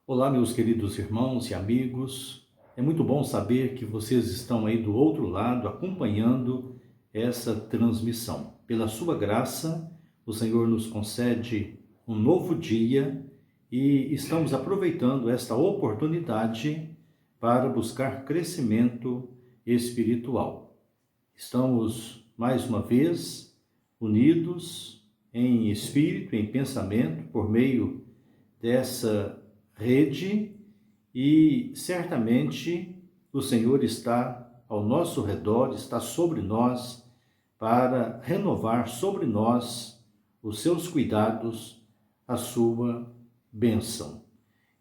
Olá, meus queridos irmãos e amigos. É muito bom saber que vocês estão aí do outro lado acompanhando essa transmissão. Pela sua graça, o Senhor nos concede um novo dia e estamos aproveitando esta oportunidade para buscar crescimento espiritual. Estamos mais uma vez unidos em espírito, em pensamento, por meio dessa rede e certamente o Senhor está ao nosso redor, está sobre nós para renovar sobre nós os seus cuidados, a sua bênção.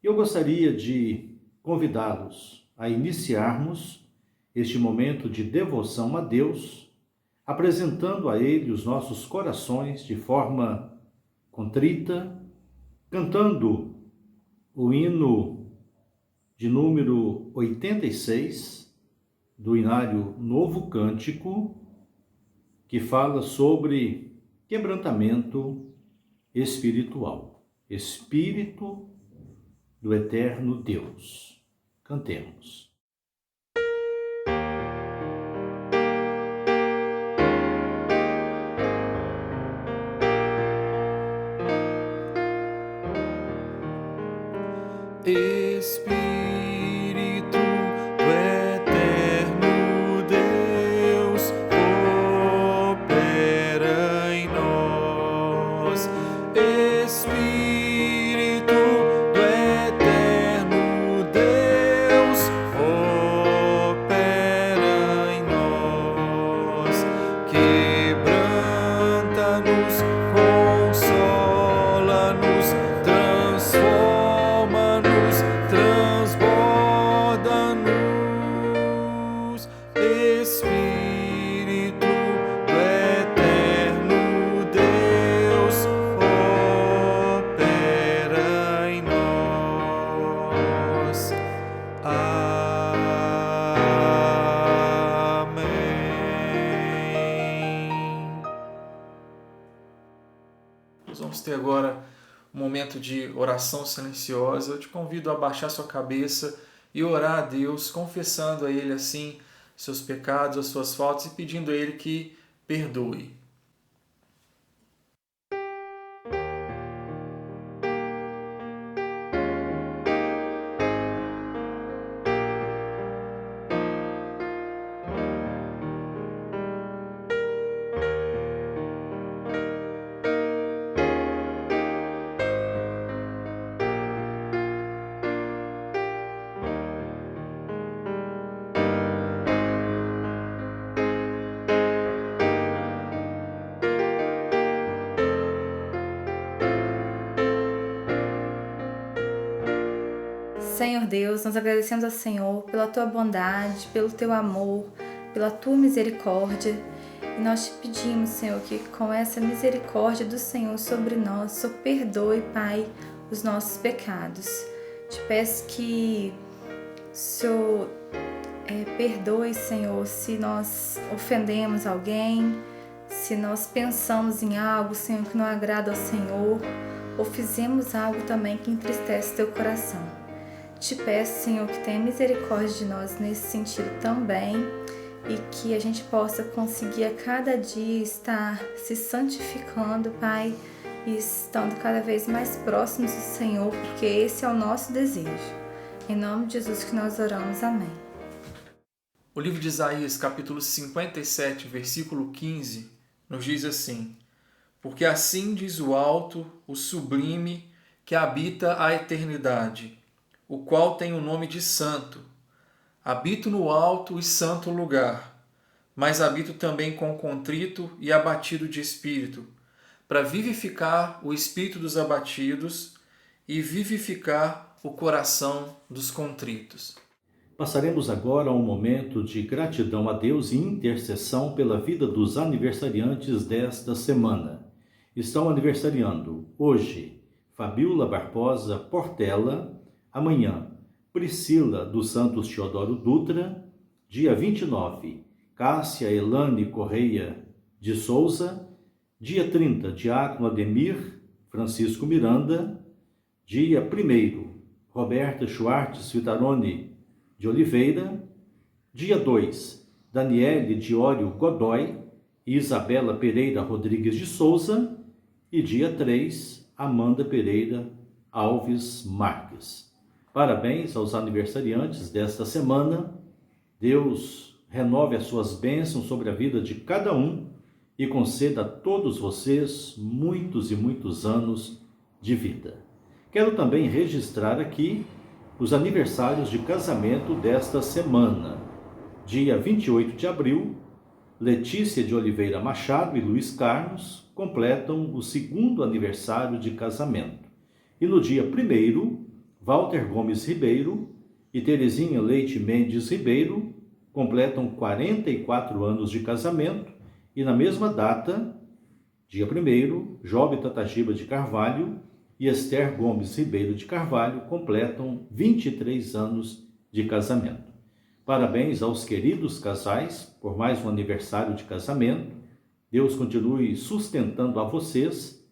Eu gostaria de convidá-los a iniciarmos este momento de devoção a Deus, apresentando a Ele os nossos corações de forma contrita, cantando o hino de número 86 do Inário Novo Cântico, que fala sobre quebrantamento espiritual, Espírito do Eterno Deus. Cantemos. Espírito do Eterno Deus, opera em nós. Espírito do Eterno Deus, opera em nós. Quebranta-nos, consola-nos, transforma-nos, transborda-nos. Espírito do Eterno Deus, opera em nós. Amém. Nós vamos ter agora um momento de oração silenciosa. Eu te convido a abaixar sua cabeça e orar a Deus, confessando a Ele assim seus pecados, as suas faltas e pedindo a Ele que perdoe. Senhor Deus, nós agradecemos ao Senhor pela Tua bondade, pelo Teu amor, pela Tua misericórdia. E nós te pedimos, Senhor, que com essa misericórdia do Senhor sobre nós, o Senhor perdoe, Pai, os nossos pecados. Te peço que o Senhor perdoe, Senhor, se nós ofendemos alguém, se nós pensamos em algo, Senhor, que não agrada ao Senhor, ou fizemos algo também que entristece Teu coração. Te peço, Senhor, que tenha misericórdia de nós nesse sentido também e que a gente possa conseguir a cada dia estar se santificando, Pai, e estando cada vez mais próximos do Senhor, porque esse é o nosso desejo. Em nome de Jesus que nós oramos. Amém. O livro de Isaías, capítulo 57, versículo 15, nos diz assim: Porque assim diz o alto, o sublime, que habita a eternidade, o qual tem o nome de Santo. Habito no alto e santo lugar, mas habito também com contrito e abatido de espírito, para vivificar o espírito dos abatidos e vivificar o coração dos contritos. Passaremos agora a um momento de gratidão a Deus e intercessão pela vida dos aniversariantes desta semana. Estão aniversariando hoje Fabiola Barbosa Portela, amanhã, Priscila dos Santos Teodoro Dutra, dia 29, Cássia Elane Correia de Souza, dia 30, Diácono Ademir Francisco Miranda, dia 1º, Roberta Schwartz Vitaroni de Oliveira. Dia 2, Daniele Diório Godoy e Isabela Pereira Rodrigues de Souza. E dia 3, Amanda Pereira Alves Marques. Parabéns aos aniversariantes desta semana. Deus renove as suas bênçãos sobre a vida de cada um e conceda a todos vocês muitos e muitos anos de vida. Quero também registrar aqui os aniversários de casamento desta semana. Dia 28 de abril, Letícia de Oliveira Machado e Luiz Carlos completam o segundo aniversário de casamento. E no dia 1º, Walter Gomes Ribeiro e Terezinha Leite Mendes Ribeiro completam 44 anos de casamento. E na mesma data, dia 1º, Job Tatagiba de Carvalho e Esther Gomes Ribeiro de Carvalho completam 23 anos de casamento. Parabéns aos queridos casais por mais um aniversário de casamento. Deus continue sustentando a vocês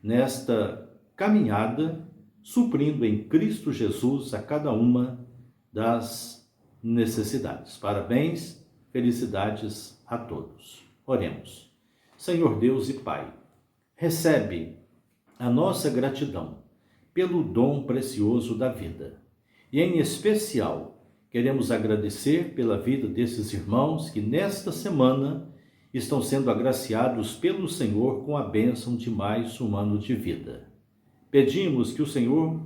nesta caminhada, suprindo em Cristo Jesus a cada uma das necessidades. Parabéns, felicidades a todos. Oremos. Senhor Deus e Pai, recebe a nossa gratidão pelo dom precioso da vida. E em especial, queremos agradecer pela vida desses irmãos que nesta semana estão sendo agraciados pelo Senhor com a bênção de mais um ano de vida. Pedimos que o Senhor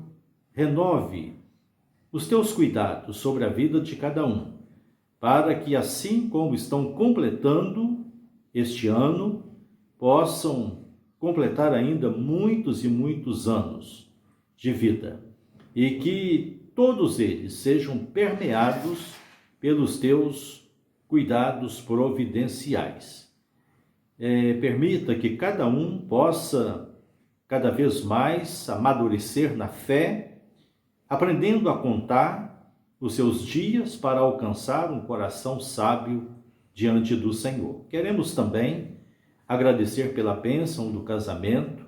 renove os teus cuidados sobre a vida de cada um, para que assim como estão completando este ano, possam completar ainda muitos e muitos anos de vida e que todos eles sejam permeados pelos teus cuidados providenciais. Permita que cada um possa cada vez mais amadurecer na fé, aprendendo a contar os seus dias para alcançar um coração sábio diante do Senhor. Queremos também agradecer pela bênção do casamento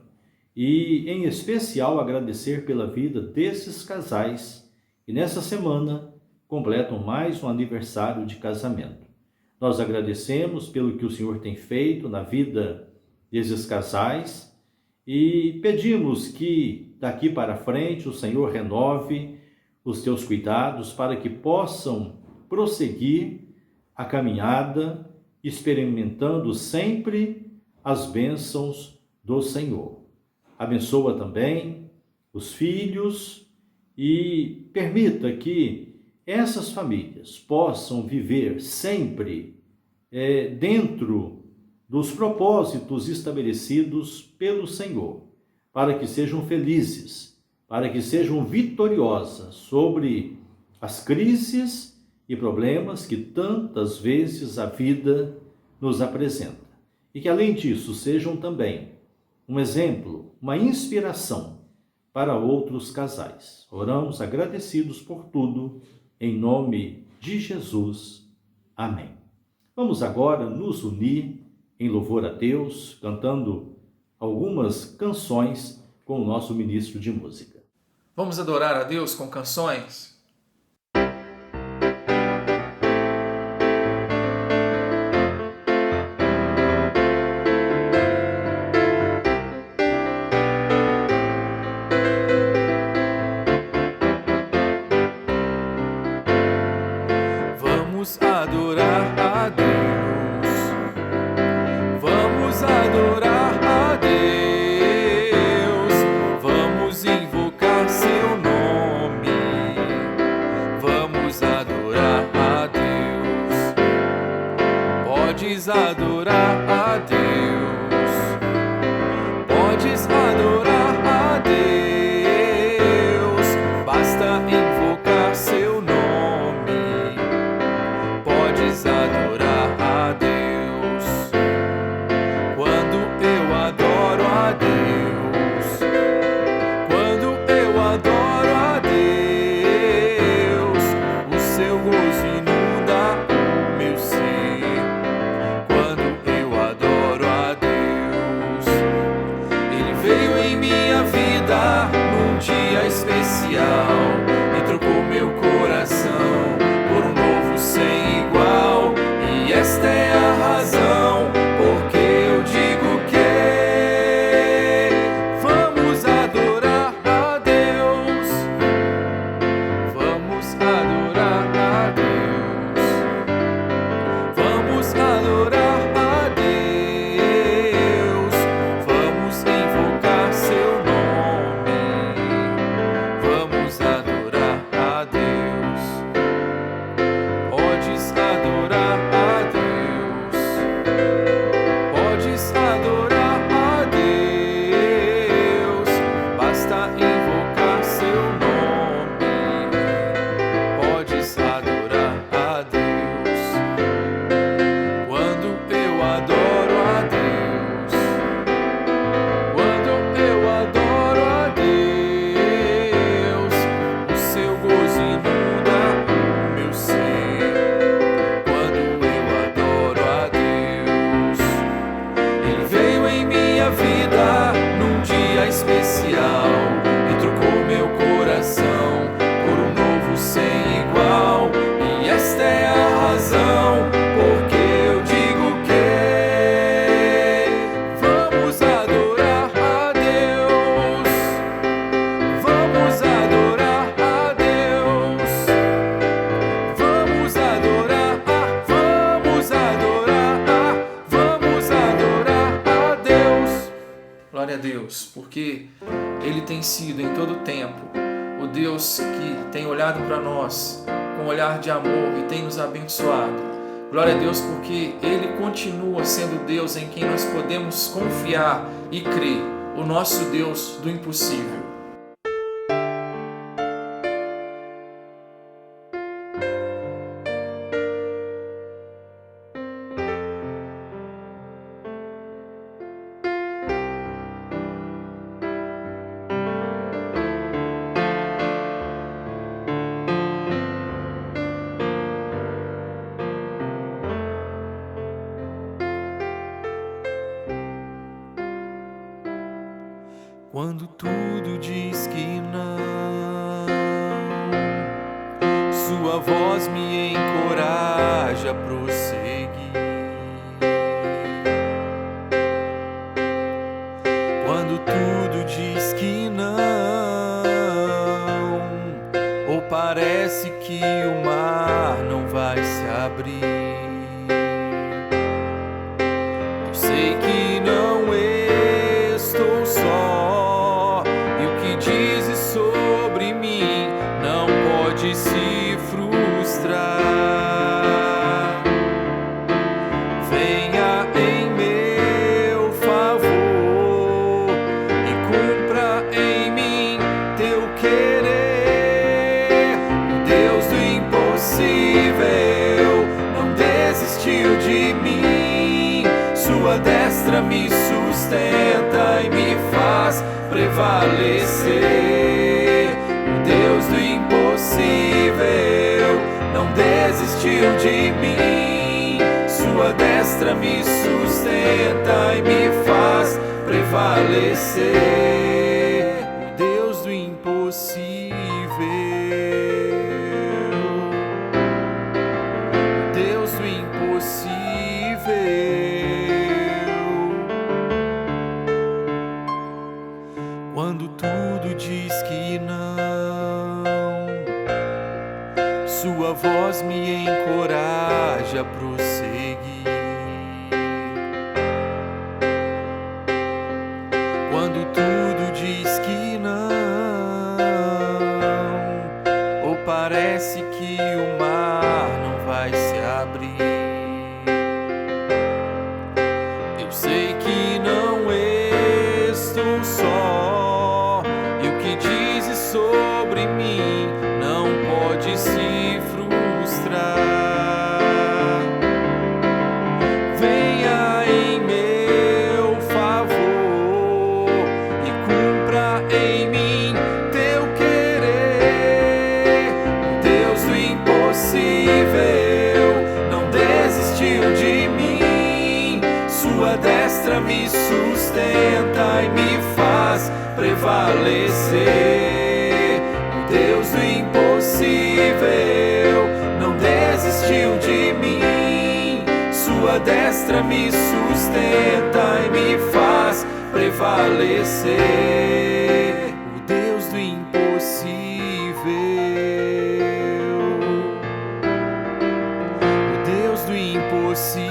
e, em especial, agradecer pela vida desses casais que nessa semana completam mais um aniversário de casamento. Nós agradecemos pelo que o Senhor tem feito na vida desses casais e pedimos que daqui para frente o Senhor renove os teus cuidados para que possam prosseguir a caminhada, experimentando sempre as bênçãos do Senhor. Abençoa também os filhos e permita que essas famílias possam viver sempre dentro dos propósitos estabelecidos pelo Senhor, para que sejam felizes, para que sejam vitoriosas sobre as crises e problemas que tantas vezes a vida nos apresenta. E que, além disso, sejam também um exemplo, uma inspiração para outros casais. Oramos agradecidos por tudo, em nome de Jesus. Amém. Vamos agora nos unir em louvor a Deus, cantando algumas canções com o nosso ministro de música. Vamos adorar a Deus com canções? Vamos adorar a Deus, vamos adorar a Deus, vamos invocar seu nome, vamos adorar a Deus. Podes adorar a Deus, podes adorar a Deus, basta invocar seu nome. Podes adorar a Deus. Quando eu adoro a Deus, quando eu adoro a Deus, o seu gozo inunda o meu ser. Quando eu adoro Deus, porque Ele tem sido em todo o tempo o Deus que tem olhado para nós com um olhar de amor e tem nos abençoado. Glória a Deus, porque Ele continua sendo Deus em quem nós podemos confiar e crer, o nosso Deus do impossível. Quando tudo diz que não, sua voz me encoraja a prosseguir. Quando tudo diz que não, ou parece que o mar não vai se abrir, eu sei que não estou só, e o que dizes sobre mim não pode se frustrar. Venha em meu favor e cumpra em mim teu querer. O Deus do impossível não desistiu de mim. Sua destra me sustenta e me faz prevalecer. O Deus do impossível não desistiu de mim. Sua destra me sustenta e me faz prevalecer. O Deus do impossível, o Deus do impossível. Quando tudo diz que não, sua voz me encoraja a prosseguir. Quando tudo diz que não, ou parece que o mar não vai se abrir, eu sei que não estou só, e o que dizes sobre mim não pode se frustrar. Venha em meu favor e cumpra em mim teu querer. O Deus do impossível não desistiu de mim. Sua destra me sustenta e me faz prevalecer. O Deus do impossível não desistiu de mim. Sua destra me sustenta e me faz prevalecer. O Deus do impossível, o Deus do impossível,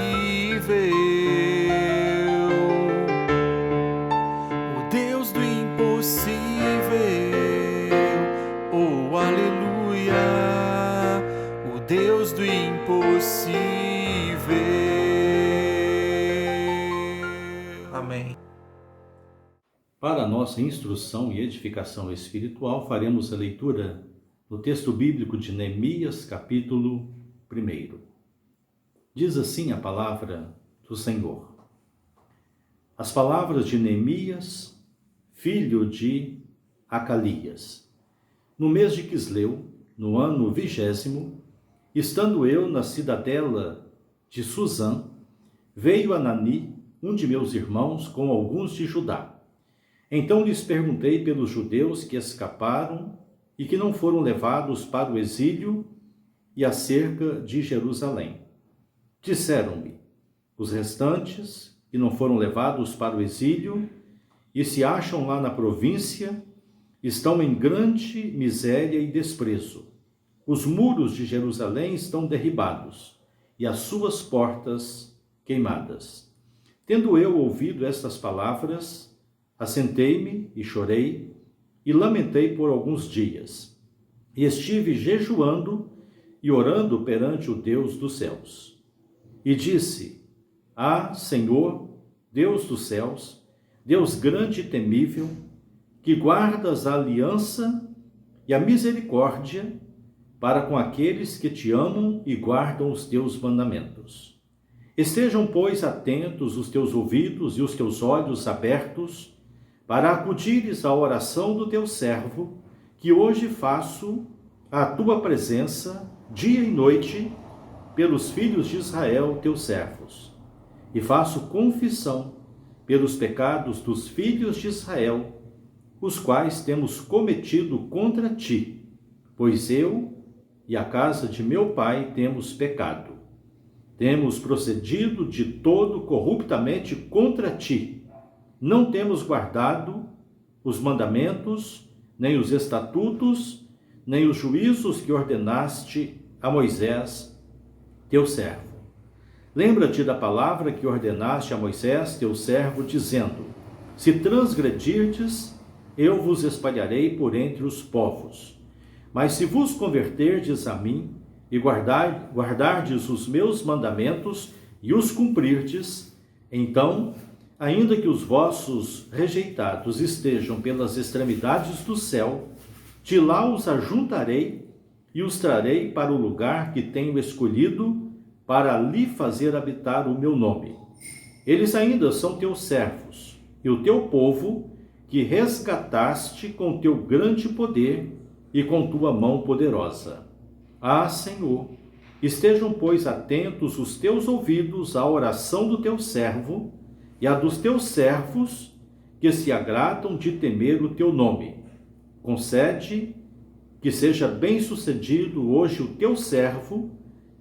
o Deus do impossível. Oh, aleluia, o Deus do impossível. Amém. Para nossa instrução e edificação espiritual, faremos a leitura no texto bíblico de Neemias, capítulo 1. Diz assim a palavra do Senhor. As palavras de Neemias, filho de Acalias. No mês de Quisleu, no ano 20º, estando eu na cidadela de Susã, veio Anani, um de meus irmãos, com alguns de Judá. Então lhes perguntei pelos judeus que escaparam e que não foram levados para o exílio e acerca de Jerusalém. Disseram-me, os restantes que não foram levados para o exílio e se acham lá na província, estão em grande miséria e desprezo. Os muros de Jerusalém estão derribados e as suas portas queimadas. Tendo eu ouvido estas palavras, Assentei-me e chorei e lamentei por alguns dias. E estive jejuando e orando perante o Deus dos céus. E disse: Ah, Senhor, Deus dos céus, Deus grande e temível, que guardas a aliança e a misericórdia para com aqueles que te amam e guardam os teus mandamentos. Estejam, pois, atentos os teus ouvidos e os teus olhos abertos, para acudires à oração do teu servo, que hoje faço à tua presença, dia e noite, pelos filhos de Israel, teus servos. E faço confissão pelos pecados dos filhos de Israel, os quais temos cometido contra ti, pois eu e a casa de meu pai temos pecado. Temos procedido de todo corruptamente contra ti. Não temos guardado os mandamentos, nem os estatutos, nem os juízos que ordenaste a Moisés, teu servo. Lembra-te da palavra que ordenaste a Moisés, teu servo, dizendo: Se transgredirdes, eu vos espalharei por entre os povos. Mas se vos converterdes a mim e guardardes os meus mandamentos e os cumprirdes, então, ainda que os vossos rejeitados estejam pelas extremidades do céu, de lá os ajuntarei e os trarei para o lugar que tenho escolhido para ali fazer habitar o meu nome. Eles ainda são teus servos e o teu povo, que resgataste com teu grande poder e com tua mão poderosa. Ah, Senhor, estejam, pois, atentos os teus ouvidos à oração do teu servo e a dos teus servos, que se agradam de temer o teu nome. Concede que seja bem-sucedido hoje o teu servo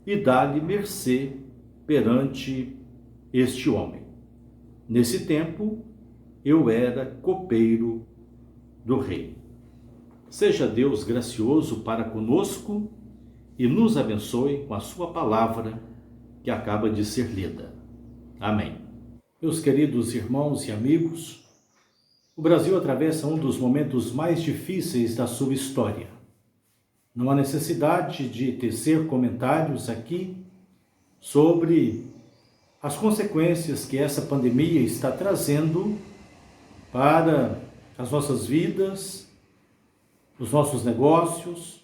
e dá-lhe mercê perante este homem. Nesse tempo, eu era copeiro do rei. Seja Deus gracioso para conosco e nos abençoe com a sua palavra que acaba de ser lida. Amém. Meus queridos irmãos e amigos, o Brasil atravessa um dos momentos mais difíceis da sua história. Não há necessidade de tecer comentários aqui sobre as consequências que essa pandemia está trazendo para as nossas vidas, os nossos negócios,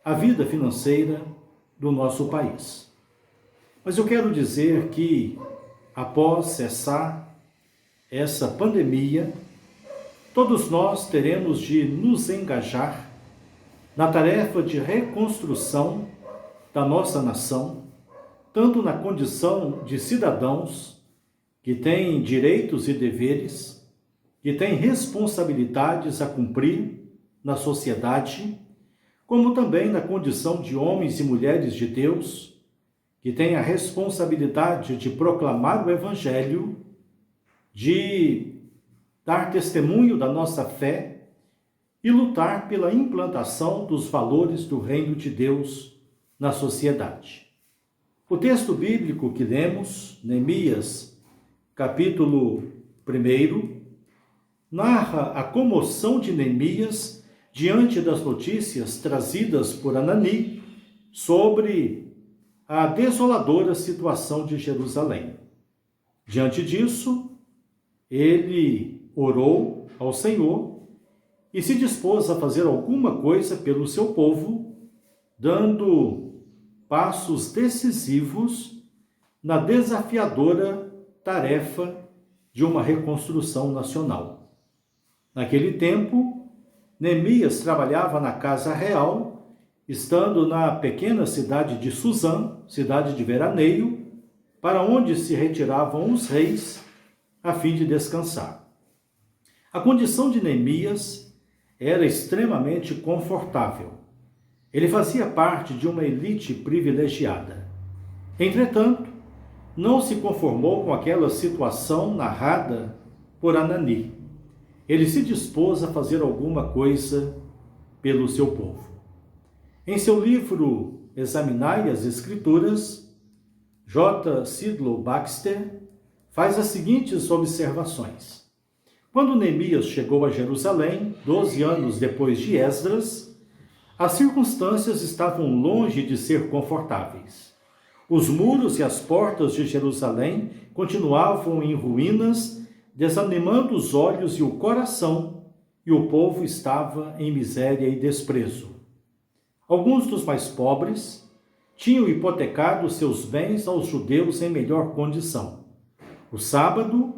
a vida financeira do nosso país. Mas eu quero dizer que, após cessar essa pandemia, todos nós teremos de nos engajar na tarefa de reconstrução da nossa nação, tanto na condição de cidadãos que têm direitos e deveres, que têm responsabilidades a cumprir na sociedade, como também na condição de homens e mulheres de Deus, que têm a responsabilidade de proclamar o Evangelho, de dar testemunho da nossa fé e lutar pela implantação dos valores do reino de Deus na sociedade. O texto bíblico que lemos, Neemias, capítulo 1, narra a comoção de Neemias diante das notícias trazidas por Anani sobre a desoladora situação de Jerusalém. Diante disso, ele orou ao Senhor e se dispôs a fazer alguma coisa pelo seu povo, dando passos decisivos na desafiadora tarefa de uma reconstrução nacional. Naquele tempo, Neemias trabalhava na casa real, estando na pequena cidade de Suzã, cidade de veraneio, para onde se retiravam os reis a fim de descansar. A condição de Neemias era extremamente confortável. Ele fazia parte de uma elite privilegiada. Entretanto, não se conformou com aquela situação narrada por Anani. Ele se dispôs a fazer alguma coisa pelo seu povo. Em seu livro Examinai as Escrituras, J. Sidlow Baxter faz as seguintes observações. Quando Neemias chegou a Jerusalém, 12 anos depois de Esdras, as circunstâncias estavam longe de ser confortáveis. Os muros e as portas de Jerusalém continuavam em ruínas, desanimando os olhos e o coração, e o povo estava em miséria e desprezo. Alguns dos mais pobres tinham hipotecado seus bens aos judeus em melhor condição. O sábado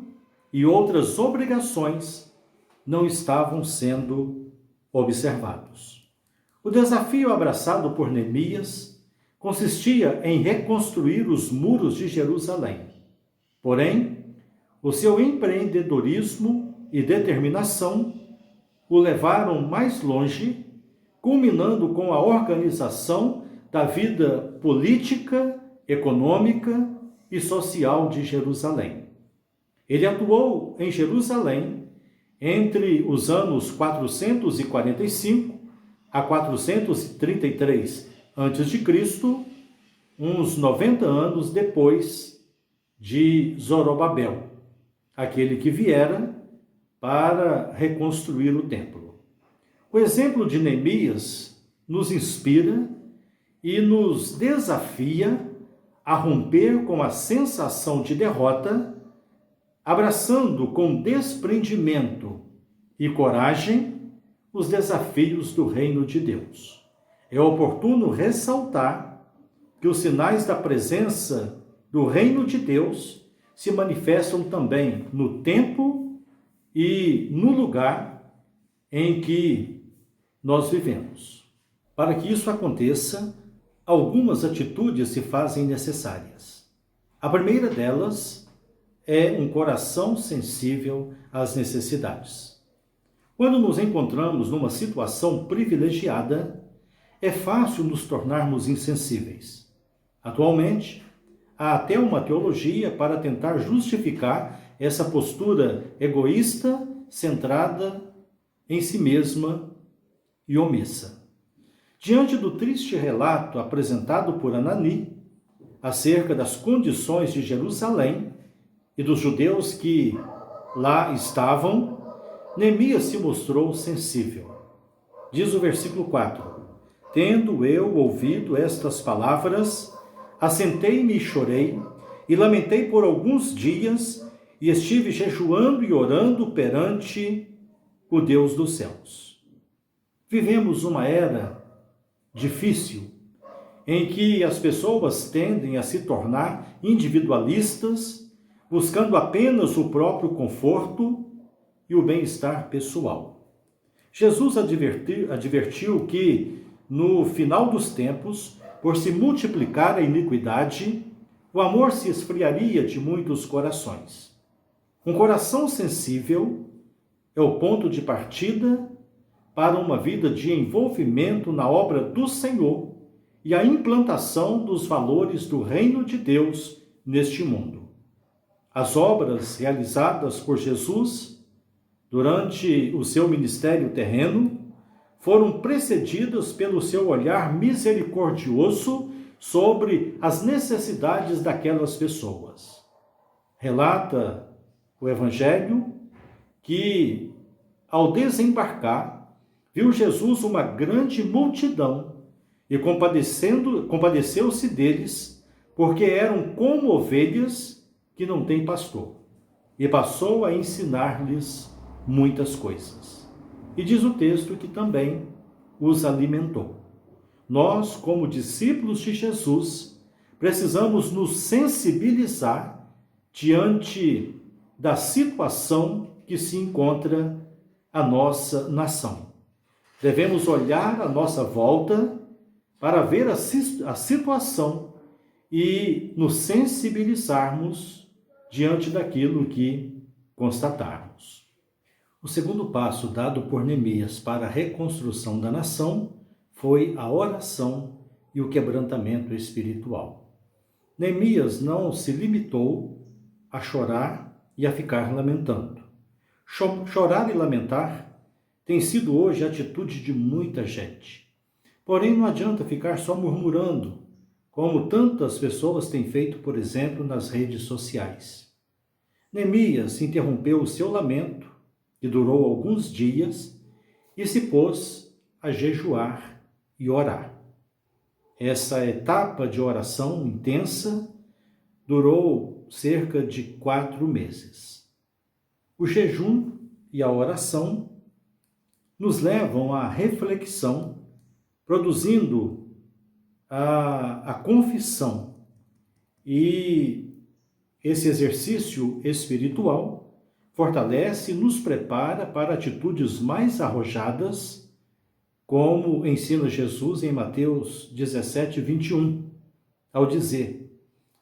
e outras obrigações não estavam sendo observados. O desafio abraçado por Neemias consistia em reconstruir os muros de Jerusalém. Porém, o seu empreendedorismo e determinação o levaram mais longe, culminando com a organização da vida política, econômica e social de Jerusalém. Ele atuou em Jerusalém entre os anos 445 a 433 a.C., uns 90 anos depois de Zorobabel, aquele que viera para reconstruir o templo. O exemplo de Neemias nos inspira e nos desafia a romper com a sensação de derrota, abraçando com desprendimento e coragem os desafios do reino de Deus. É oportuno ressaltar que os sinais da presença do reino de Deus se manifestam também no tempo e no lugar em que nós vivemos. Para que isso aconteça, algumas atitudes se fazem necessárias. A primeira delas é um coração sensível às necessidades. Quando nos encontramos numa situação privilegiada, é fácil nos tornarmos insensíveis. Atualmente, há até uma teologia para tentar justificar essa postura egoísta, centrada em si mesma e omissa. Diante do triste relato apresentado por Anani acerca das condições de Jerusalém e dos judeus que lá estavam, Neemias se mostrou sensível. Diz o versículo 4: Tendo eu ouvido estas palavras, assentei-me e chorei, e lamentei por alguns dias, e estive jejuando e orando perante o Deus dos céus. Vivemos uma era difícil, em que as pessoas tendem a se tornar individualistas, buscando apenas o próprio conforto e o bem-estar pessoal. Jesus advertiu que, no final dos tempos, por se multiplicar a iniquidade, o amor se esfriaria de muitos corações. Um coração sensível é o ponto de partida para uma vida de envolvimento na obra do Senhor e a implantação dos valores do reino de Deus neste mundo. As obras realizadas por Jesus durante o seu ministério terreno foram precedidas pelo seu olhar misericordioso sobre as necessidades daquelas pessoas. Relata o Evangelho que, ao desembarcar, viu Jesus uma grande multidão e compadeceu-se deles, porque eram como ovelhas que não têm pastor, e passou a ensinar-lhes muitas coisas. E diz o texto que também os alimentou. Nós, como discípulos de Jesus, precisamos nos sensibilizar diante da situação que se encontra a nossa nação. Devemos olhar à nossa volta para ver a situação e nos sensibilizarmos diante daquilo que constatarmos. O segundo passo dado por Neemias para a reconstrução da nação foi a oração e o quebrantamento espiritual. Neemias não se limitou a chorar e a ficar lamentando. Chorar e lamentar tem sido hoje a atitude de muita gente. Porém, não adianta ficar só murmurando, como tantas pessoas têm feito, por exemplo, nas redes sociais. Neemias interrompeu o seu lamento que durou alguns dias, e se pôs a jejuar e orar. Essa etapa de oração intensa durou cerca de 4 meses. O jejum e a oração nos levam à reflexão, produzindo a confissão. E esse exercício espiritual fortalece e nos prepara para atitudes mais arrojadas, como ensina Jesus em Mateus 17, 21, ao dizer: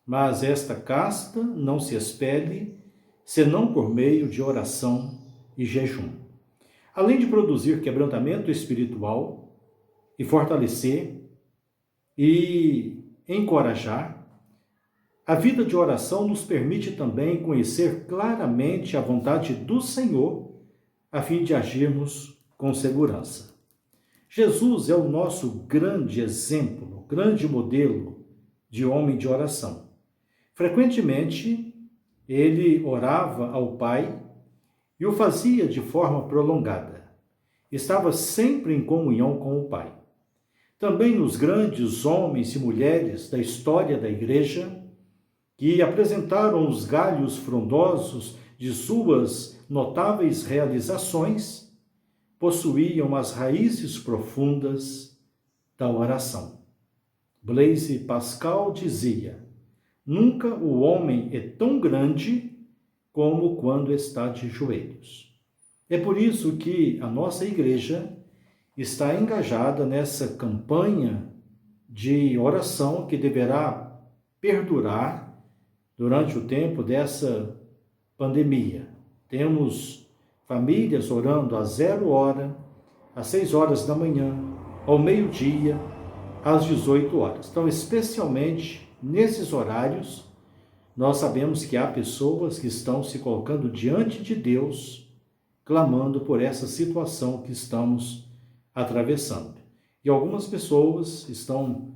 mas esta casta não se espelhe, senão por meio de oração e jejum. Além de produzir quebrantamento espiritual e fortalecer e encorajar, a vida de oração nos permite também conhecer claramente a vontade do Senhor, a fim de agirmos com segurança. Jesus é o nosso grande exemplo, grande modelo de homem de oração. Frequentemente, ele orava ao Pai e o fazia de forma prolongada. Estava sempre em comunhão com o Pai. Também nos grandes homens e mulheres da história da Igreja, que apresentaram os galhos frondosos de suas notáveis realizações, possuíam as raízes profundas da oração. Blaise Pascal dizia: nunca o homem é tão grande como quando está de joelhos. É por isso que a nossa igreja está engajada nessa campanha de oração que deverá perdurar durante o tempo dessa pandemia. Temos famílias orando às 0 hora, às 6 horas da manhã, ao meio-dia, às 18 horas. Então, especialmente nesses horários, nós sabemos que há pessoas que estão se colocando diante de Deus, clamando por essa situação que estamos atravessando. E algumas pessoas estão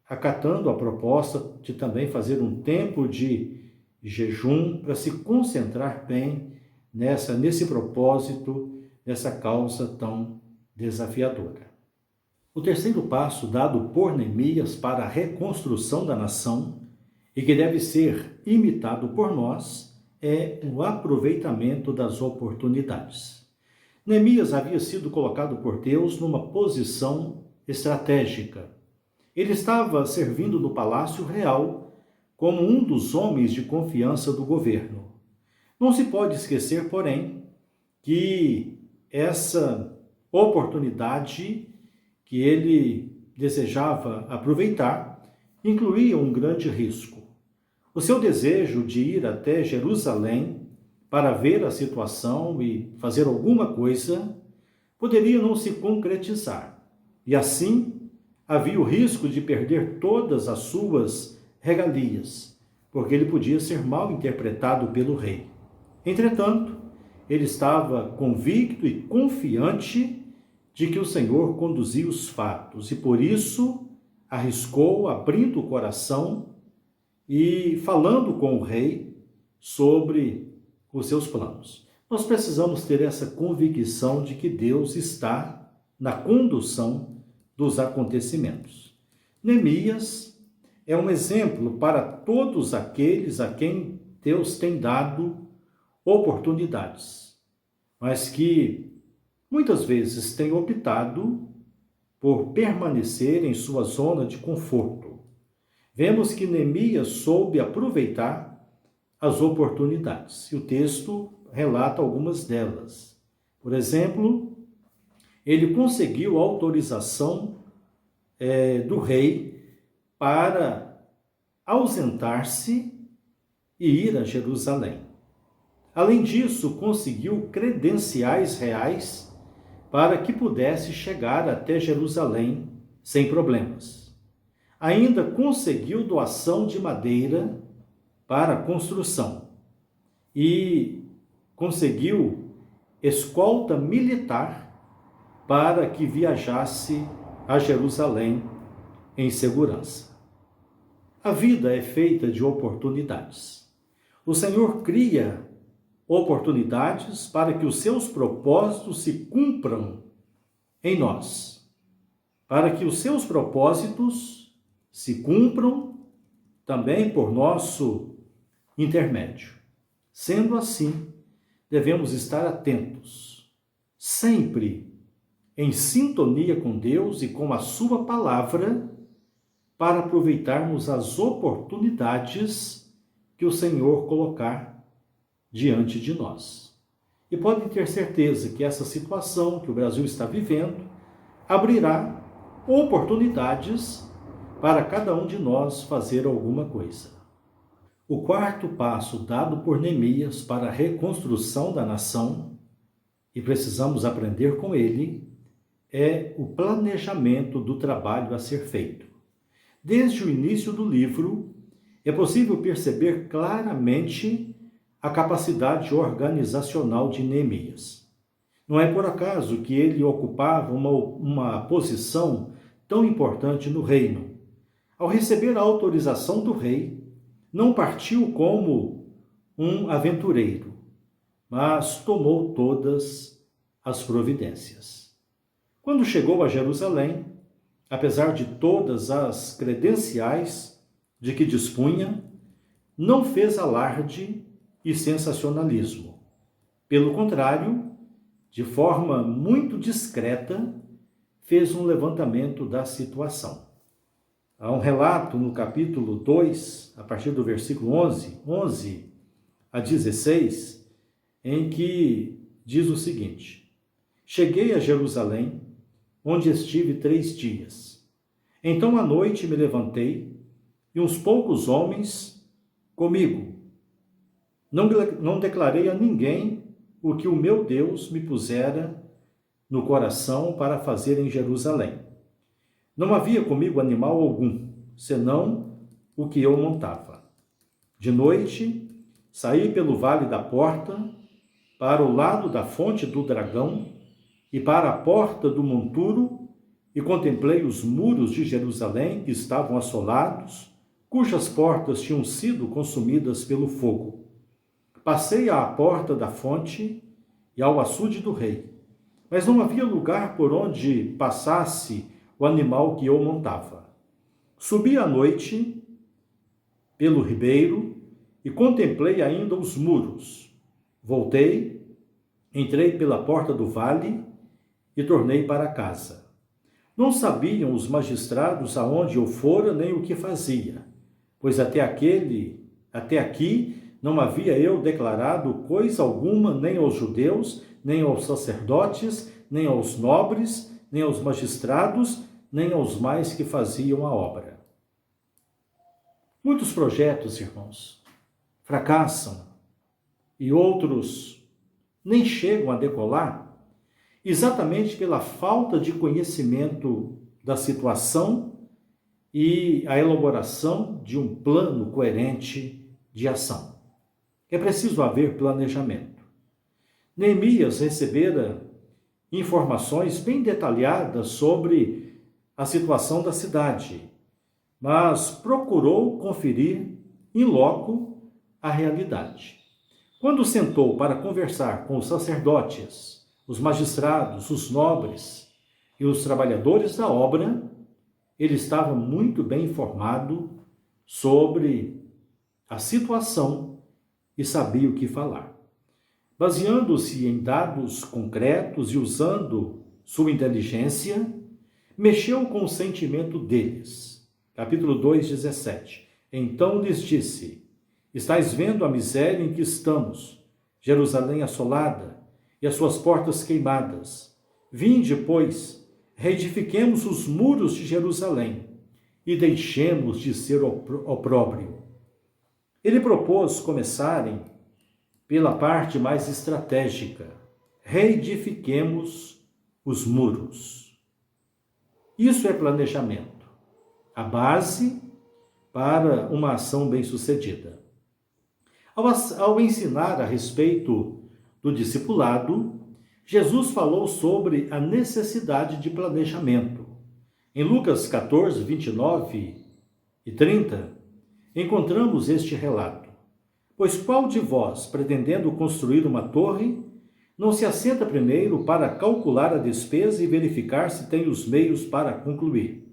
acatando a proposta de também fazer um tempo de jejum para se concentrar bem nesse propósito, nessa causa tão desafiadora. O terceiro passo dado por Neemias para a reconstrução da nação e que deve ser imitado por nós é o aproveitamento das oportunidades. Neemias havia sido colocado por Deus numa posição estratégica. Ele estava servindo no Palácio Real como um dos homens de confiança do governo. Não se pode esquecer, porém, que essa oportunidade que ele desejava aproveitar incluía um grande risco. O seu desejo de ir até Jerusalém para ver a situação e fazer alguma coisa poderia não se concretizar. E assim, havia o risco de perder todas as suas regalias, porque ele podia ser mal interpretado pelo rei. Entretanto, ele estava convicto e confiante de que o Senhor conduzia os fatos e, por isso, arriscou, abrindo o coração e falando com o rei sobre os seus planos. Nós precisamos ter essa convicção de que Deus está na condução dos acontecimentos. Neemias é um exemplo para todos aqueles a quem Deus tem dado oportunidades, mas que muitas vezes têm optado por permanecer em sua zona de conforto. Vemos que Neemias soube aproveitar as oportunidades, e o texto relata algumas delas. Por exemplo, ele conseguiu a autorização do rei para ausentar-se e ir a Jerusalém. Além disso, conseguiu credenciais reais para que pudesse chegar até Jerusalém sem problemas. Ainda conseguiu doação de madeira para a construção e conseguiu escolta militar para que viajasse a Jerusalém em segurança. A vida é feita de oportunidades. O Senhor cria oportunidades para que os seus propósitos se cumpram em nós. Para que os seus propósitos se cumpram também por nosso intermédio. Sendo assim, devemos estar atentos, sempre em sintonia com Deus e com a sua palavra, para aproveitarmos as oportunidades que o Senhor colocar diante de nós. E podem ter certeza que essa situação que o Brasil está vivendo abrirá oportunidades para cada um de nós fazer alguma coisa. O quarto passo dado por Neemias para a reconstrução da nação, e precisamos aprender com ele, é o planejamento do trabalho a ser feito. Desde o início do livro, é possível perceber claramente a capacidade organizacional de Neemias. Não é por acaso que ele ocupava uma posição tão importante no reino. Ao receber a autorização do rei, não partiu como um aventureiro, mas tomou todas as providências. Quando chegou a Jerusalém, apesar de todas as credenciais de que dispunha, não fez alarde e sensacionalismo. Pelo contrário, de forma muito discreta, fez um levantamento da situação. Há um relato no capítulo 2, a partir do versículo 11 a 16, em que diz o seguinte: Cheguei a Jerusalém, onde estive 3 dias. Então à noite me levantei, e uns poucos homens comigo. Não declarei a ninguém o que o meu Deus me pusera no coração para fazer em Jerusalém. Não havia comigo animal algum, senão o que eu montava. De noite, saí pelo vale da porta, para o lado da fonte do dragão e para a porta do monturo, e contemplei os muros de Jerusalém que estavam assolados, cujas portas tinham sido consumidas pelo fogo. Passei à porta da fonte e ao açude do rei, mas não havia lugar por onde passasse o animal que eu montava. Subi à noite pelo ribeiro e contemplei ainda os muros. Voltei, entrei pela porta do vale e tornei para casa. Não sabiam os magistrados aonde eu fora nem o que fazia, pois até aqui não havia eu declarado coisa alguma nem aos judeus, nem aos sacerdotes, nem aos nobres, nem aos magistrados, nem aos mais que faziam a obra. Muitos projetos, irmãos, fracassam e outros nem chegam a decolar, exatamente pela falta de conhecimento da situação e a elaboração de um plano coerente de ação. É preciso haver planejamento. Neemias recebera informações bem detalhadas sobre a situação da cidade, mas procurou conferir in loco a realidade. Quando sentou para conversar com os sacerdotes, os magistrados, os nobres e os trabalhadores da obra, ele estava muito bem informado sobre a situação e sabia o que falar. Baseando-se em dados concretos e usando sua inteligência, mexeu com o sentimento deles. Capítulo 2, 17. Então lhes disse: Estais vendo a miséria em que estamos, Jerusalém assolada e as suas portas queimadas. Vinde, pois, reedifiquemos os muros de Jerusalém e deixemos de ser opróbrio. Ele propôs começarem pela parte mais estratégica: reedifiquemos os muros. Isso é planejamento, a base para uma ação bem-sucedida. Ao ensinar a respeito do discipulado, Jesus falou sobre a necessidade de planejamento. Em Lucas 14, 29 e 30, encontramos este relato. Pois qual de vós, pretendendo construir uma torre, não se assenta primeiro para calcular a despesa e verificar se tem os meios para concluir?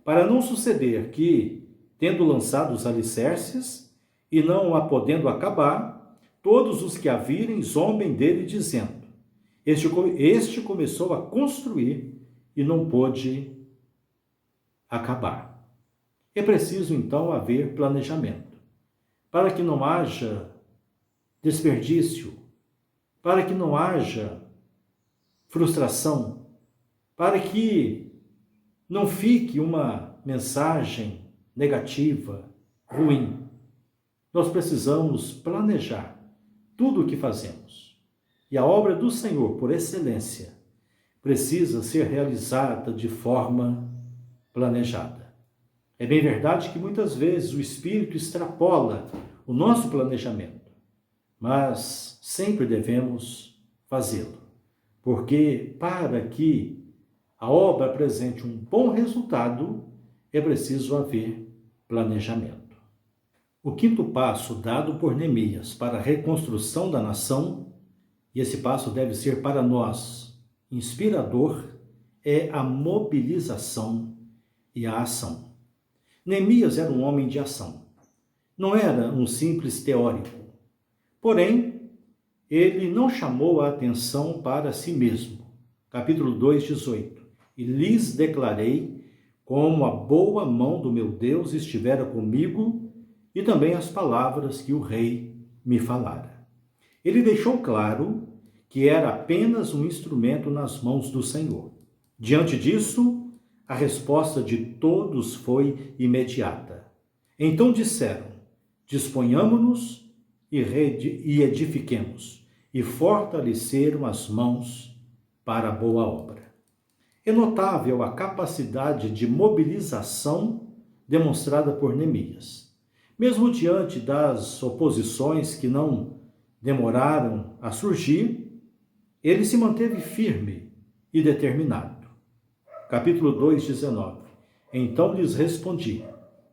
Para não suceder que, tendo lançado os alicerces e não a podendo acabar, todos os que a virem zombem dele, dizendo: este começou a construir e não pôde acabar. É preciso, então, haver planejamento, para que não haja desperdício, para que não haja frustração, para que não fique uma mensagem negativa, ruim. Nós precisamos planejar tudo o que fazemos. E a obra do Senhor, por excelência, precisa ser realizada de forma planejada. É bem verdade que muitas vezes o Espírito extrapola o nosso planejamento, mas sempre devemos fazê-lo, porque para que a obra apresente um bom resultado, é preciso haver planejamento. O quinto passo dado por Neemias para a reconstrução da nação, e esse passo deve ser para nós inspirador, é a mobilização e a ação. Neemias era um homem de ação. Não era um simples teórico. Porém, ele não chamou a atenção para si mesmo. Capítulo 2, 18. E lhes declarei como a boa mão do meu Deus estivera comigo e também as palavras que o rei me falara. Ele deixou claro que era apenas um instrumento nas mãos do Senhor. Diante disso, a resposta de todos foi imediata. Então disseram: disponhamo-nos e edifiquemos, e fortaleceram as mãos para a boa obra. É notável a capacidade de mobilização demonstrada por Neemias. Mesmo diante das oposições que não demoraram a surgir, ele se manteve firme e determinado. Capítulo 2, 19. Então lhes respondi: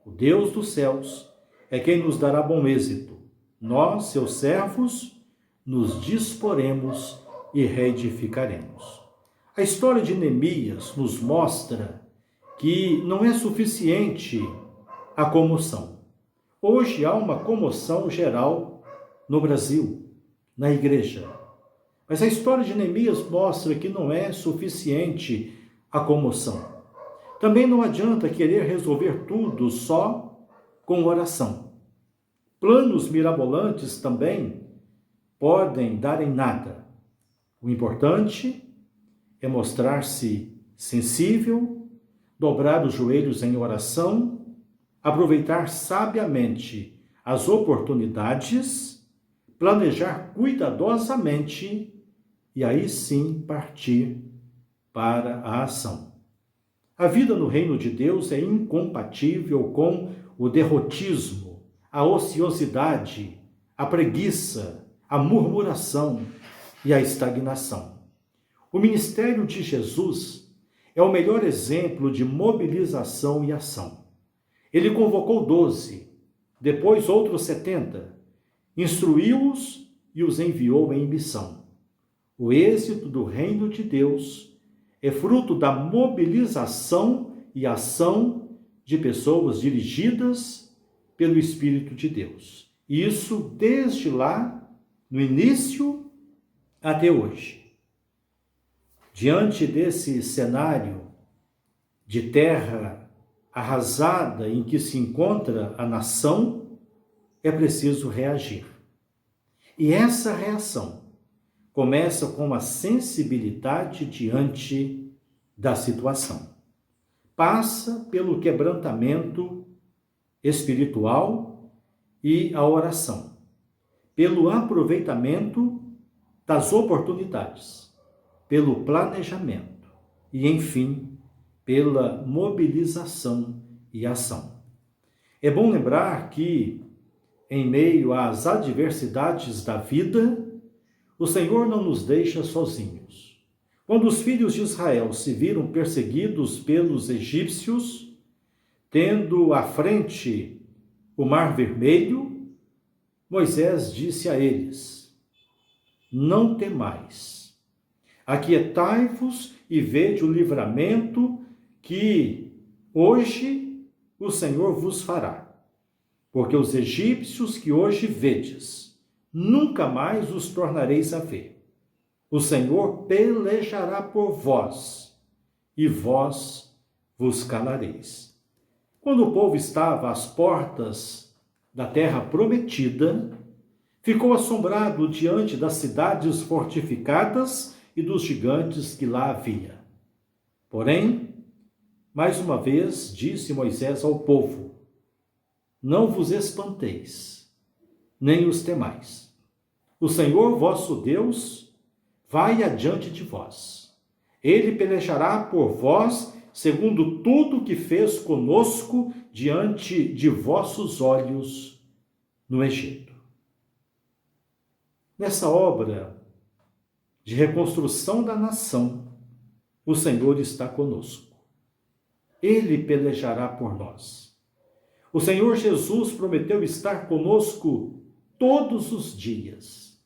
o Deus dos céus é quem nos dará bom êxito. Nós, seus servos, nos disporemos e reedificaremos. A história de Neemias nos mostra que não é suficiente a comoção. Hoje há uma comoção geral no Brasil, na igreja. Mas a história de Neemias mostra que não é suficiente a comoção. Também não adianta querer resolver tudo só com oração. Planos mirabolantes também podem dar em nada. O importante é mostrar-se sensível, dobrar os joelhos em oração, aproveitar sabiamente as oportunidades, planejar cuidadosamente e aí sim partir para a ação. A vida no reino de Deus é incompatível com o derrotismo, a ociosidade, a preguiça, a murmuração e a estagnação. O ministério de Jesus é o melhor exemplo de mobilização e ação. Ele convocou 12, depois outros 70, instruiu-os e os enviou em missão. O êxito do reino de Deus é fruto da mobilização e ação de pessoas dirigidas pelo Espírito de Deus. E isso desde lá, no início, até hoje. Diante desse cenário de terra arrasada em que se encontra a nação, é preciso reagir. E essa reação começa com a sensibilidade diante da situação. Passa pelo quebrantamento espiritual e a oração, pelo aproveitamento das oportunidades, pelo planejamento e, enfim, pela mobilização e ação. É bom lembrar que, em meio às adversidades da vida, o Senhor não nos deixa sozinhos. Quando os filhos de Israel se viram perseguidos pelos egípcios, tendo à frente o Mar Vermelho, Moisés disse a eles: não temais, aquietai-vos e vede o livramento que hoje o Senhor vos fará. Porque os egípcios que hoje vedes, nunca mais os tornareis a ver. O Senhor pelejará por vós, e vós vos calareis. Quando o povo estava às portas da terra prometida, ficou assombrado diante das cidades fortificadas e dos gigantes que lá havia. Porém, mais uma vez disse Moisés ao povo: não vos espanteis, nem os temais. O Senhor vosso Deus vai adiante de vós. Ele pelejará por vós, segundo tudo o que fez conosco diante de vossos olhos no Egito. Nessa obra de reconstrução da nação, o Senhor está conosco. Ele pelejará por nós. O Senhor Jesus prometeu estar conosco todos os dias,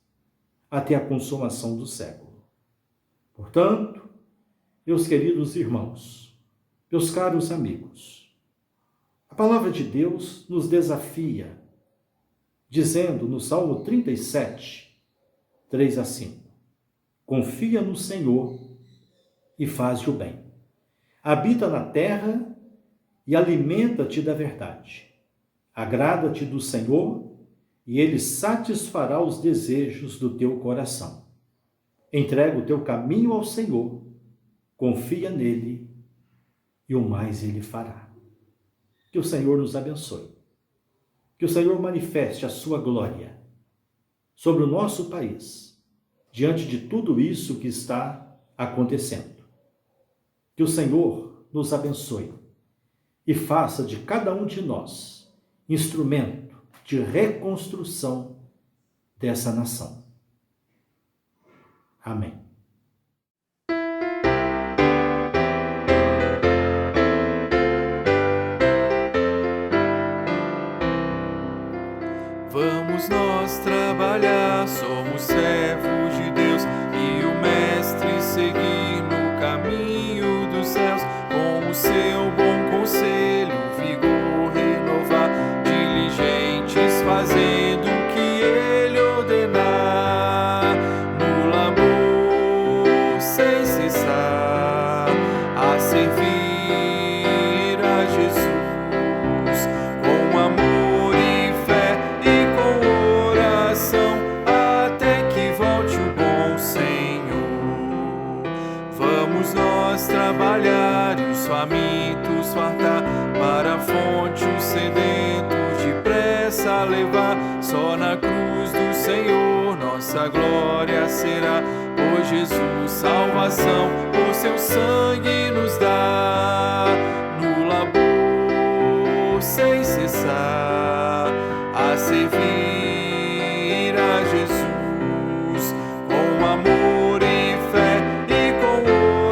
até a consumação do século. Portanto, meus queridos irmãos, meus caros amigos, a palavra de Deus nos desafia, dizendo no Salmo 37, 3 a 5, confia no Senhor e faz o bem. Habita na terra e alimenta-te da verdade. Agrada-te do Senhor e Ele satisfará os desejos do teu coração. Entrega o teu caminho ao Senhor, confia nele e o mais Ele fará. Que o Senhor nos abençoe. Que o Senhor manifeste a sua glória sobre o nosso país, diante de tudo isso que está acontecendo. Que o Senhor nos abençoe e faça de cada um de nós instrumento de reconstrução dessa nação. Amém. Vamos nós trabalhar, somos servos de Deus e o Mestre seguir no caminho dos céus, com o seu bom conselho, vigor renovar, diligentes fazendo o que Ele ordenar, no labor sem cessar, a servir a Jesus, com amor e fé e com oração, até que volte o bom Senhor. Vamos nós trabalhar e os famintos fartar, para a fonte os sedentos depressa levar. Só na cruz do Senhor nossa glória será, por Jesus salvação, por seu sangue nos dá. No labor sem cessar, a servir a Jesus, com amor e fé e com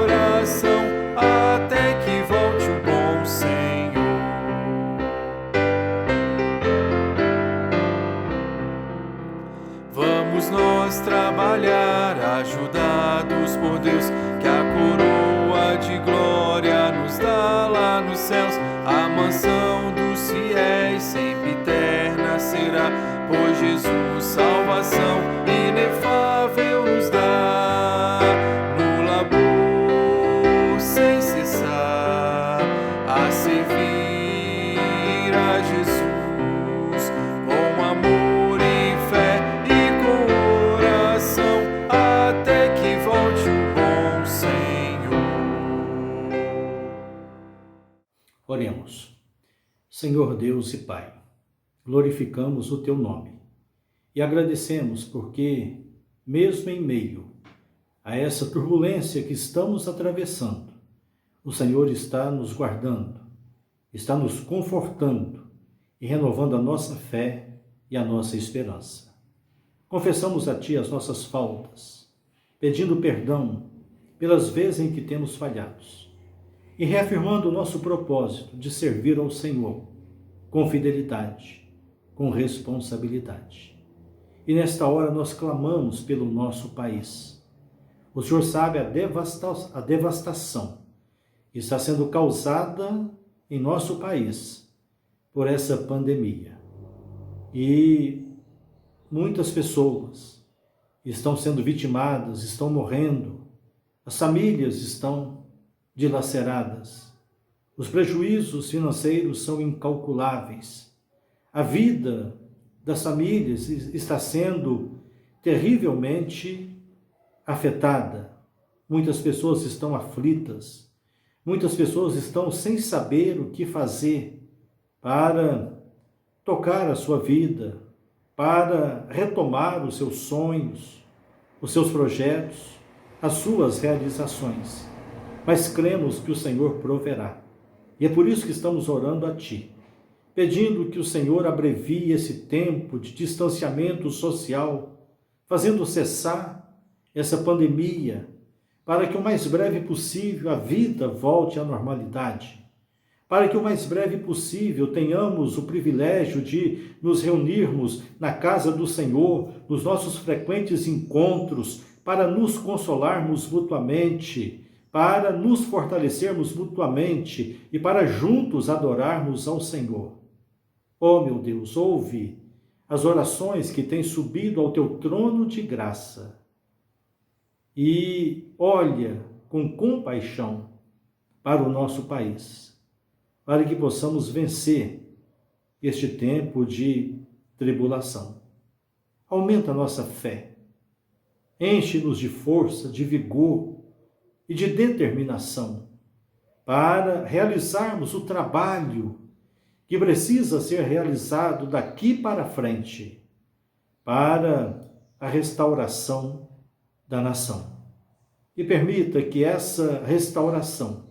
oração, até que volte o bom Senhor. Vamos nós trabalhar, ajudados por Deus, que a coroa de glória nos dá lá nos céus. A mansão dos fiéis sempre eterna será, por Jesus salvação inefável nos dá. No labor sem cessar, a servir a Jesus, com amor e fé e com oração, até que volte o bom Senhor. Oremos. Senhor Deus e Pai, glorificamos o Teu nome e agradecemos porque, mesmo em meio a essa turbulência que estamos atravessando, o Senhor está nos guardando, está nos confortando e renovando a nossa fé e a nossa esperança. Confessamos a Ti as nossas faltas, pedindo perdão pelas vezes em que temos falhado e reafirmando o nosso propósito de servir ao Senhor com fidelidade, com responsabilidade. E nesta hora nós clamamos pelo nosso país. O Senhor sabe a devastação que está sendo causada em nosso país por essa pandemia. E muitas pessoas estão sendo vitimadas, estão morrendo, as famílias estão dilaceradas, os prejuízos financeiros são incalculáveis, a vida das famílias está sendo terrivelmente afetada, muitas pessoas estão aflitas, muitas pessoas estão sem saber o que fazer para tocar a sua vida, para retomar os seus sonhos, os seus projetos, as suas realizações. Mas cremos que o Senhor proverá. E é por isso que estamos orando a Ti, pedindo que o Senhor abrevie esse tempo de distanciamento social, fazendo cessar essa pandemia, para que o mais breve possível a vida volte à normalidade, para que o mais breve possível tenhamos o privilégio de nos reunirmos na casa do Senhor, nos nossos frequentes encontros, para nos consolarmos mutuamente, para nos fortalecermos mutuamente e para juntos adorarmos ao Senhor. Oh, meu Deus, ouve as orações que têm subido ao Teu trono de graça e olha com compaixão para o nosso país, para que possamos vencer este tempo de tribulação. Aumenta a nossa fé, enche-nos de força, de vigor e de determinação para realizarmos o trabalho que precisa ser realizado daqui para frente, para a restauração da nação. E permita que essa restauração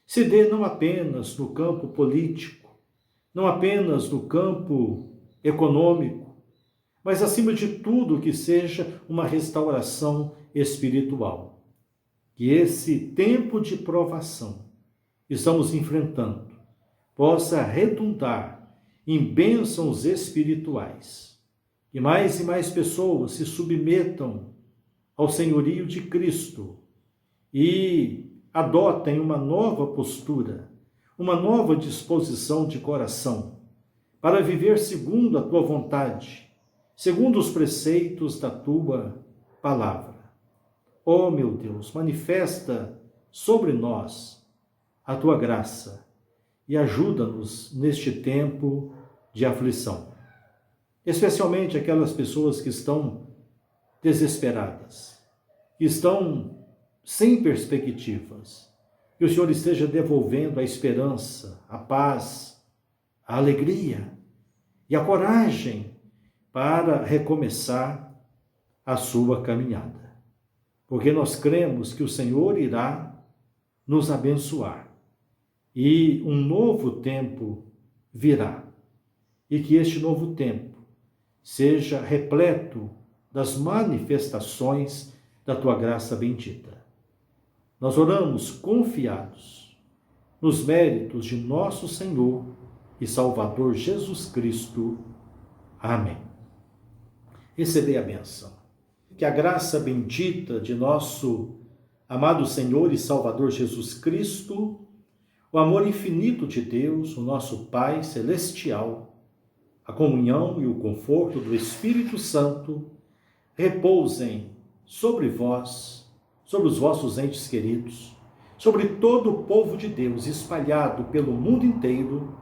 se dê não apenas no campo político, não apenas no campo econômico, mas acima de tudo que seja uma restauração espiritual. Que esse tempo de provação que estamos enfrentando possa redundar em bênçãos espirituais. Que mais e mais pessoas se submetam ao senhorio de Cristo e adotem uma nova postura, uma nova disposição de coração, para viver segundo a Tua vontade, segundo os preceitos da Tua palavra. Oh, meu Deus, manifesta sobre nós a Tua graça e ajuda-nos neste tempo de aflição. Especialmente aquelas pessoas que estão desesperadas, que estão sem perspectivas. Que o Senhor esteja devolvendo a esperança, a paz, a alegria e a coragem para recomeçar a sua caminhada. Porque nós cremos que o Senhor irá nos abençoar e um novo tempo virá. E que este novo tempo seja repleto das manifestações da Tua graça bendita. Nós oramos confiados nos méritos de nosso Senhor e Salvador Jesus Cristo. Amém. Recebei a bênção. Que a graça bendita de nosso amado Senhor e Salvador Jesus Cristo, o amor infinito de Deus, o nosso Pai celestial, a comunhão e o conforto do Espírito Santo repousem sobre vós, sobre os vossos entes queridos, sobre todo o povo de Deus espalhado pelo mundo inteiro,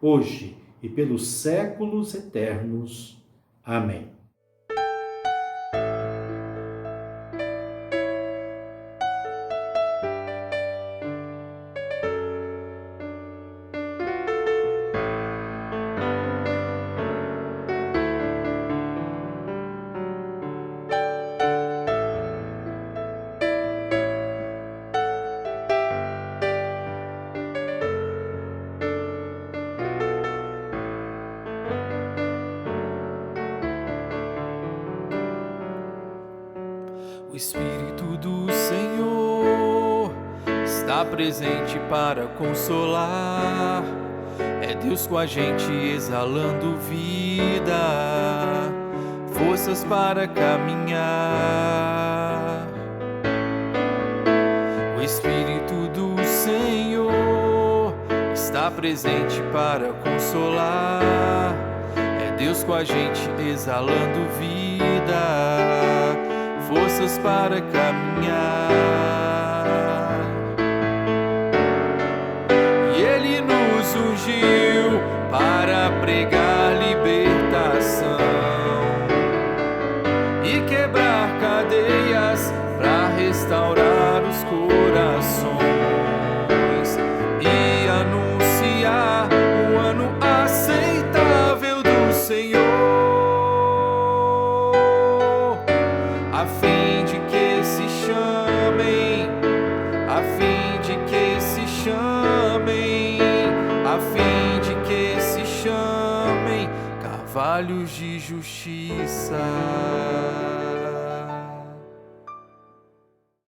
hoje e pelos séculos eternos. Amém. O Espírito do Senhor está presente para consolar. É Deus com a gente exalando vida. forças para caminhar. O Espírito do Senhor está presente para consolar. É Deus com a gente exalando vida, forças para caminhar. E Ele nos ungiu para pregar libertação e quebrar cadeias, para restaurar os corações e anunciar o ano aceitável do Senhor, a fim de que se chamem, a fim de que se chamem, a fim de que se chamem carvalhos de justiça.